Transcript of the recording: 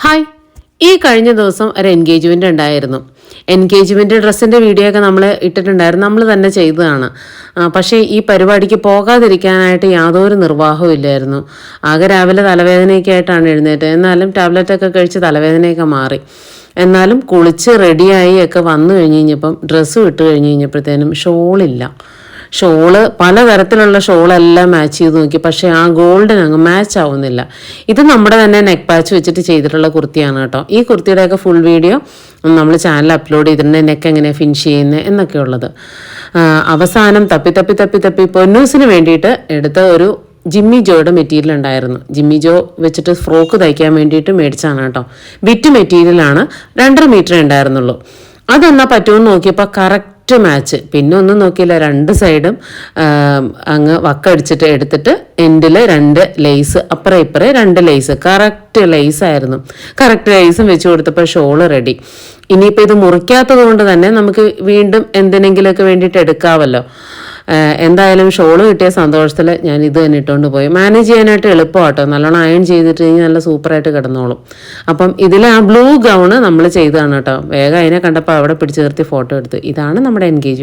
Hi, ഈ കഴിഞ്ഞ ദിവസം ഒരു എൻഗേജ്മെൻ്റ് ഉണ്ടായിരുന്നു. എൻഗേജ്മെൻ്റ് ഡ്രസ്സിൻ്റെ വീഡിയോ ഒക്കെ നമ്മൾ ഇട്ടിട്ടുണ്ടായിരുന്നു, നമ്മൾ തന്നെ ചെയ്തതാണ്. പക്ഷേ ഈ പരിപാടിക്ക് പോകാതിരിക്കാനായിട്ട് യാതൊരു നിർവാഹവും ഇല്ലായിരുന്നു. ആകെ രാവിലെ തലവേദനയൊക്കെ ആയിട്ടാണ് എഴുന്നേറ്റത്. എന്നാലും ടാബ്ലറ്റൊക്കെ കഴിച്ച് തലവേദനയൊക്കെ മാറി. എന്നാലും കുളിച്ച് റെഡിയായി ഒക്കെ വന്നു കഴിഞ്ഞ് കഴിഞ്ഞപ്പം ഡ്രസ്സ് ഇട്ട് കഴിഞ്ഞ് കഴിഞ്ഞപ്പോഴത്തേനും ഷോളില്ല. ഷോള് പലതരത്തിലുള്ള ഷോളെല്ലാം മാച്ച് ചെയ്ത് നോക്കി, പക്ഷേ ആ ഗോൾഡൻ അങ്ങ് മാച്ച് ആവുന്നില്ല. ഇത് നമ്മുടെ തന്നെ നെക്ക് പാച്ച് വെച്ചിട്ട് ചെയ്തിട്ടുള്ള കുർത്തിയാണ് കേട്ടോ. ഈ കുർത്തിയുടെയൊക്കെ ഫുൾ വീഡിയോ നമ്മൾ ചാനൽ അപ്ലോഡ് ചെയ്തിട്ടുണ്ട്, നെക്ക് എങ്ങനെ ഫിനിഷ് ചെയ്യുന്നത് എന്നൊക്കെ ഉള്ളത്. അവസാനം തപ്പി പൊന്നൂസിന് വേണ്ടിയിട്ട് എടുത്ത ഒരു ജിമ്മി ജോയുടെ മെറ്റീരിയൽ ഉണ്ടായിരുന്നു. ജിമ്മി ജോ വെച്ചിട്ട് ഫ്രോക്ക് തയ്ക്കാൻ വേണ്ടിയിട്ട് മേടിച്ചാണ് കേട്ടോ. ബിറ്റ് മെറ്റീരിയലാണ്, 2.5 മീറ്റർ ഉണ്ടായിരുന്നുള്ളൂ. അതെന്നാൽ പറ്റുമെന്ന് നോക്കിയപ്പോൾ കറക്റ്റ് മാച്ച്. പിന്നെ ഒന്നും നോക്കിയില്ല, 2 സൈഡും അങ്ങ് വക്കടിച്ചിട്ട് എടുത്തിട്ട് എൻഡിൽ 2 ലേസ്, അപ്പുറം ഇപ്പുറം 2 ലേസ്, കറക്റ്റ് ലേസ് ആയിരുന്നു. കറക്റ്റ് ലേസും വെച്ച് കൊടുത്തപ്പോൾ ഷോള് റെഡി. ഇനിയിപ്പോൾ ഇത് മുറിക്കാത്തത് കൊണ്ട് തന്നെ നമുക്ക് വീണ്ടും എന്തിനെങ്കിലുമൊക്കെ വേണ്ടിയിട്ട് എടുക്കാമല്ലോ. എന്തായാലും ഷോള് കിട്ടിയ സന്തോഷത്തിൽ ഞാൻ ഇത് തന്നെ ഇട്ടുകൊണ്ട് പോയി. മാനേജ് ചെയ്യാനായിട്ട് എളുപ്പമാട്ടോ, നല്ലോണം അയൺ ചെയ്തിട്ട് കഴിഞ്ഞാൽ നല്ല സൂപ്പറായിട്ട് കിടന്നോളും. അപ്പം ഇതിൽ ആ ബ്ലൂ ഗൗണ് നമ്മൾ ചെയ്തതാണ് കേട്ടോ. വേഗം അതിനെ കണ്ടപ്പോൾ അവിടെ പിടിച്ചു നിർത്തി ഫോട്ടോ എടുത്ത്. ഇതാണ് നമ്മുടെ എൻഗേജ്മെൻറ്റ്.